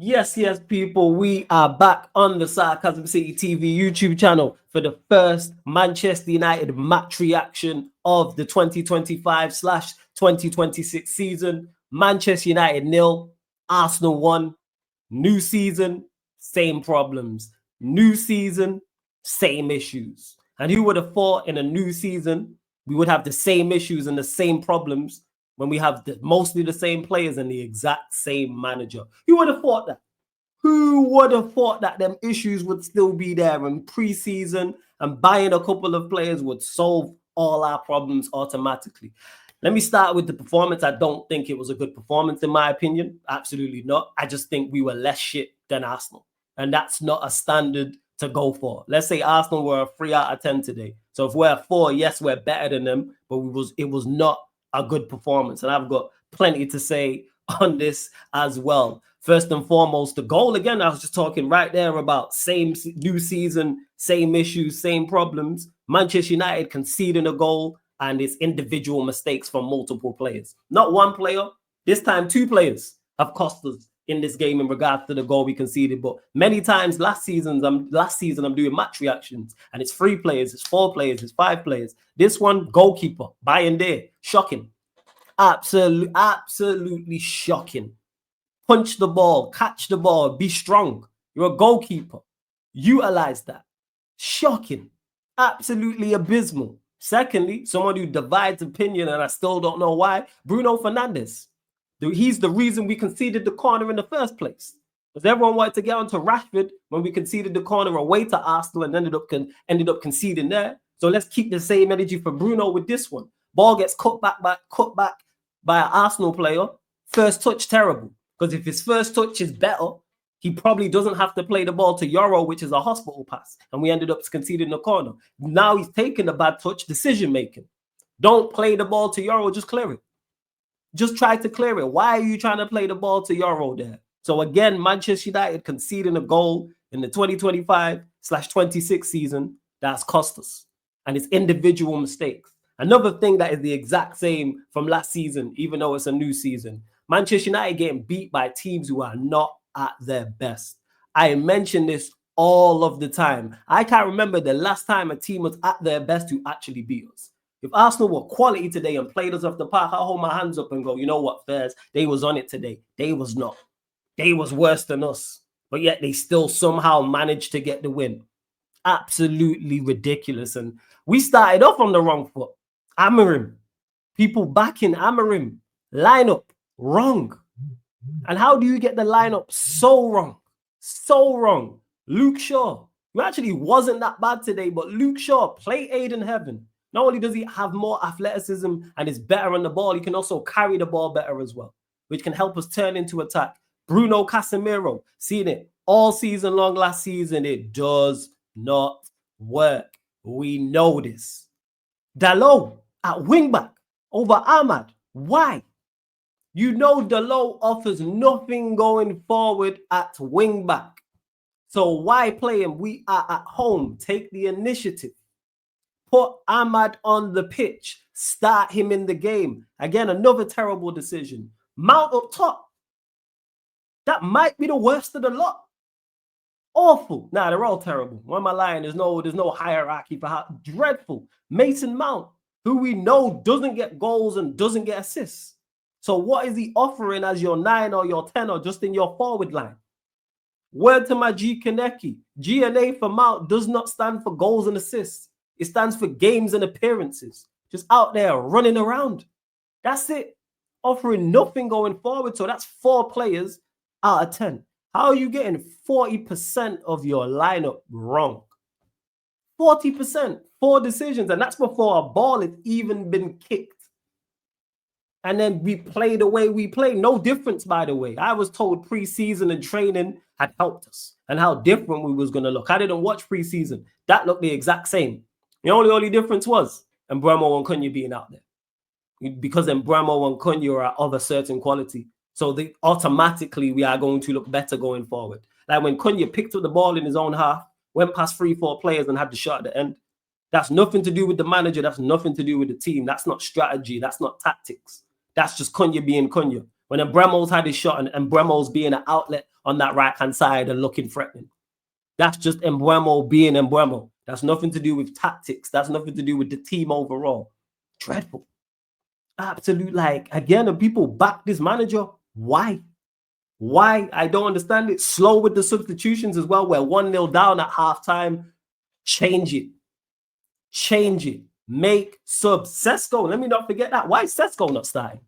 Yes, people, we are back on the Sarcasm City TV YouTube channel for the first Manchester United match reaction of the 2025/2026 season. Manchester United 0, Arsenal 1. New season, same problems. New season, same issues. And who would have thought in a new season we would have the same issues and the same problems when we have mostly the same players and the exact same manager? Who would have thought that? Who would have thought that them issues would still be there in pre-season and buying a couple of players would solve all our problems automatically? Let me start with the performance. I don't think it was a good performance, in my opinion. Absolutely not. I just think we were less shit than Arsenal. And that's not a standard to go for. Let's say Arsenal were a 3 out of 10 today. So if we're a 4, yes, we're better than them, but it was not a good performance. And I've got plenty to say on this as well. First and foremost, the goal, again, I was just talking right there about same new season, same issues, same problems. Manchester United conceding a goal and it's individual mistakes from multiple players. Not one player. This time, 2 players have cost us in this game in regards to the goal we conceded. But many times last season, I'm doing match reactions and it's 3 players, it's 4 players, it's 5 players. This one, goalkeeper, Bayern there, shocking. Absolutely shocking. Punch the ball, catch the ball, be strong. You're a goalkeeper. Utilize that. Shocking. Absolutely abysmal. Secondly, someone who divides opinion, and I still don't know why, Bruno Fernandes. He's the reason we conceded the corner in the first place. Because everyone wanted to get onto Rashford when we conceded the corner away to Arsenal and ended up conceding there. So let's keep the same energy for Bruno with this one. Ball gets cut back by an Arsenal player. First touch, terrible. Because if his first touch is better, he probably doesn't have to play the ball to Euro, which is a hospital pass. And we ended up conceding the corner. Now he's taking the bad touch, decision making. Don't play the ball to Euro, just clear it. Just try to clear it. Why are you trying to play the ball to Euro there? So again, Manchester United conceding a goal in the 2025/26 season that's cost us. And it's individual mistakes. Another thing that is the exact same from last season, even though it's a new season. Manchester United getting beat by teams who are not at their best. I mention this all of the time. I can't remember the last time a team was at their best who actually beat us. If Arsenal were quality today and played us off the park, I'll hold my hands up and go, you know what, Fairs, they was on it today. They was not. They was worse than us. But yet they still somehow managed to get the win. Absolutely ridiculous. And we started off on the wrong foot. Amorim. People backing Amorim. Lineup. Wrong. And how do you get the lineup so wrong? So wrong. Luke Shaw, who actually wasn't that bad today, but Luke Shaw, play aid in heaven. Not only does he have more athleticism and is better on the ball, he can also carry the ball better as well, which can help us turn into attack. Bruno Casemiro, seen it all season long last season. It does not work. We know this. Dalot at wingback over Ahmad. Why? You know Dalot offers nothing going forward at wingback. So why play him? We are at home. Take the initiative. Put Ahmad on the pitch. Start him in the game. Again, another terrible decision. Mount up top. That might be the worst of the lot. Awful. Nah, they're all terrible. Why am I lying? There's no hierarchy for how dreadful. Mason Mount, who we know doesn't get goals and doesn't get assists. So what is he offering as your 9 or your 10 or just in your forward line? Word to my G Kaneki. GNA for Mount does not stand for goals and assists. It stands for games and appearances. Just out there running around. That's it. Offering nothing going forward. So that's 4 players out of 10. How are you getting 40% of your lineup wrong? 40%, 4 decisions. And that's before a ball has even been kicked. And then we play the way we play. No difference, by the way. I was told preseason and training had helped us and how different we was going to look. I didn't watch preseason. That looked the exact same. The only difference was Mbeumo and Cunha being out there. Because Mbeumo and Cunha are of a certain quality. So automatically we are going to look better going forward. Like when Cunha picked up the ball in his own half, went past 3-4 players and had the shot at the end. That's nothing to do with the manager. That's nothing to do with the team. That's not strategy. That's not tactics. That's just Cunha being Cunha. when Mbremo's had his shot and Mbremo's being an outlet on that right-hand side and looking threatening. That's just Mbeumo being Mbeumo. That's nothing to do with tactics. That's nothing to do with the team overall. Dreadful. Absolute, like, again, and people back this manager. Why? Why? I don't understand it. Slow with the substitutions as well. We're 1-0 down at halftime. Change it. Change it. Make subs. Sesko, let me not forget that. Why is Sesko not starting?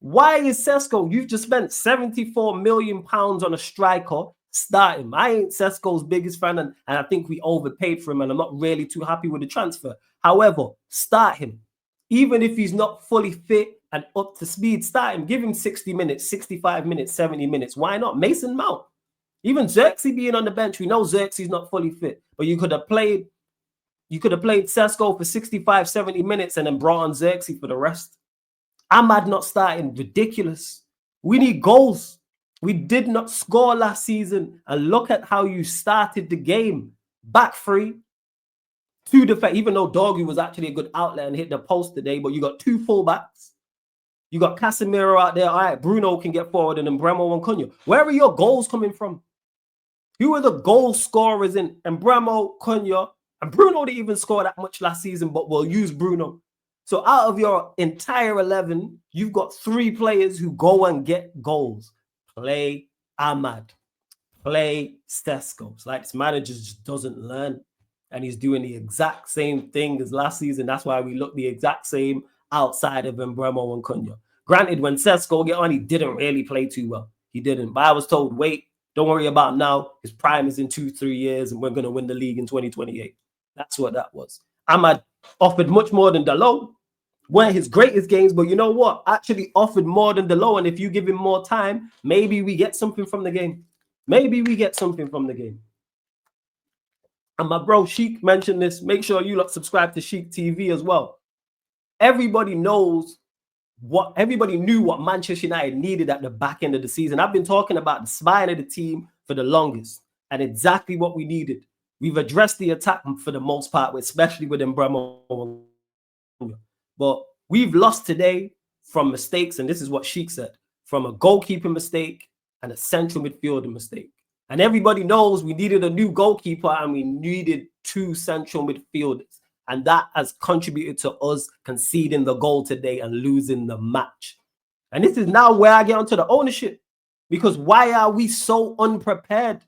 Why is Sesko? You've just spent £74 million on a striker. Start him. I ain't Sesko's biggest fan, and I think we overpaid for him, and I'm not really too happy with the transfer. However, start him. Even if he's not fully fit and up to speed, start him. Give him 60 minutes, 65 minutes, 70 minutes. Why not? Mason Mount. Even Xerxes being on the bench, we know Xerxes not fully fit, but you could have played Sesko for 65, 70 minutes and then brought on Xerxes for the rest. Ahmad not starting, ridiculous. We need goals. We did not score last season. And look at how you started the game. Back three. Two defense, even though Doggy was actually a good outlet and hit the post today, but you got two fullbacks. You got Casemiro out there. All right, Bruno can get forward and then Mbeumo and Cunha. Where are your goals coming from? Who are the goal scorers in Mbeumo, Cunha? And Bruno didn't even score that much last season, but we'll use Bruno. So out of your entire 11, you've got 3 players who go and get goals. Play Ahmad. Play Sesko. It's like this manager just doesn't learn. And he's doing the exact same thing as last season. That's why we look the exact same outside of Mbeumo and Cunha. Granted, when Sesko get on, he didn't really play too well. He didn't. But I was told, wait, don't worry about now. His prime is in 2-3 years, and we're going to win the league in 2028. That's what that was. Ahmad offered much more than Dalot. Weren't his greatest games, but you know what? Actually offered more than Dalot, and if you give him more time, maybe we get something from the game. Maybe we get something from the game. And my bro Sheik mentioned this. Make sure you lot subscribe to Sheik TV as well. Everybody knew what Manchester United needed at the back end of the season. I've been talking about the spine of the team for the longest and exactly what we needed. We've addressed the attack for the most part, especially with Mbeumo. But we've lost today from mistakes, and this is what Sheik said, from a goalkeeper mistake and a central midfielder mistake. And everybody knows we needed a new goalkeeper and we needed 2 central midfielders. And that has contributed to us conceding the goal today and losing the match. And this is now where I get onto the ownership. Because why are we so unprepared?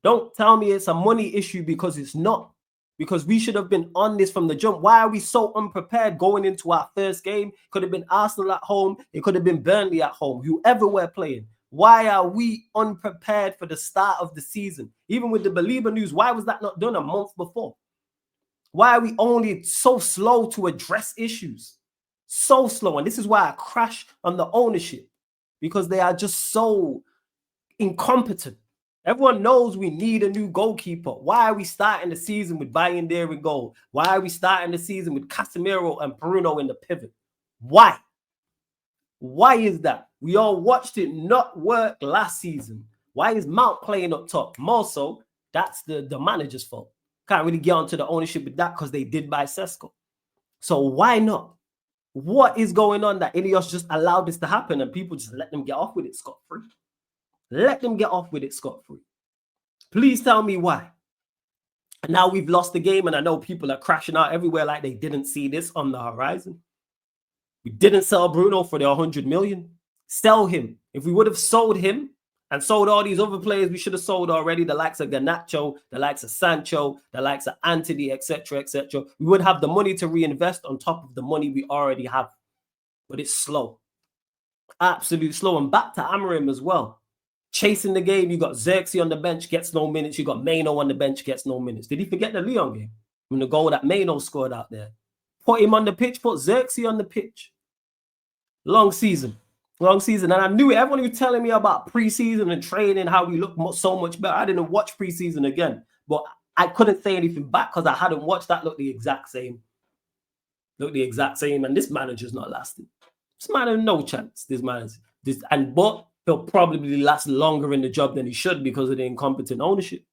Don't tell me it's a money issue, because it's not. Because we should have been on this from the jump. Why are we so unprepared going into our first game? Could have been Arsenal at home. It could have been Burnley at home. Whoever we're playing. Why are we unprepared for the start of the season? Even with the Belieber news, why was that not done a month before? Why are we only so slow to address issues? So slow. And this is why I crash on the ownership. Because they are just so incompetent. Everyone knows we need a new goalkeeper. Why are we starting the season with Bayern there in goal? Why are we starting the season with Casemiro and Bruno in the pivot? Why? Why is that? We all watched it not work last season. Why is Mount playing up top? More so, that's the manager's fault. Can't really get onto the ownership with that because they did buy Sesko. So why not? What is going on that Ineos just allowed this to happen and people just let them get off with it scot-free? Let them get off with it scot-free. Please tell me why. And now we've lost the game, and I know people are crashing out everywhere like they didn't see this on the horizon. We didn't sell Bruno for the 100 million. Sell him. If we would have sold him and sold all these other players we should have sold already, the likes of Garnacho, the likes of Sancho, the likes of Antony, etc., etc., we would have the money to reinvest on top of the money we already have. But it's slow. Absolute slow. And back to Amorim as well. Chasing the game, you got Xerxes on the bench, gets no minutes. You got Maino on the bench, gets no minutes. Did he forget the Lyon game? When the goal that Maino scored out there. Put him on the pitch, put Xerxes on the pitch. Long season. Long season. And I knew it. Everyone was telling me about preseason and training, how we look so much better. I didn't watch preseason again. But I couldn't say anything back because I hadn't watched that. Look the exact same. Look the exact same. And this manager's not lasting. This man has no chance. But he'll probably last longer in the job than he should because of the incompetent ownership.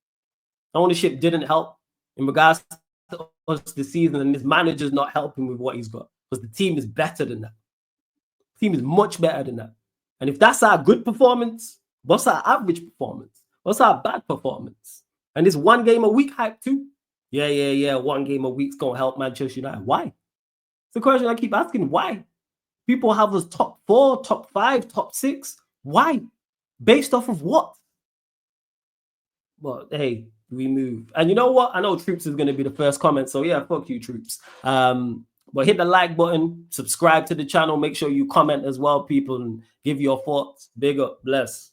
Ownership didn't help in regards to us this season, and this manager's not helping with what he's got because the team is better than that. The team is much better than that. And if that's our good performance, what's our average performance? What's our bad performance? And this one game a week hype too. Yeah. 1 game a week's gonna help Manchester United. Why? It's the question I keep asking. Why? People have us top 4, top 5, top 6. Why? Based off of what? But hey, we move. And you know what? I know Troops is going to be the first comment. So yeah, fuck you, Troops. But hit the like button, subscribe to the channel. Make sure you comment as well, people, and give your thoughts. Big up. Bless.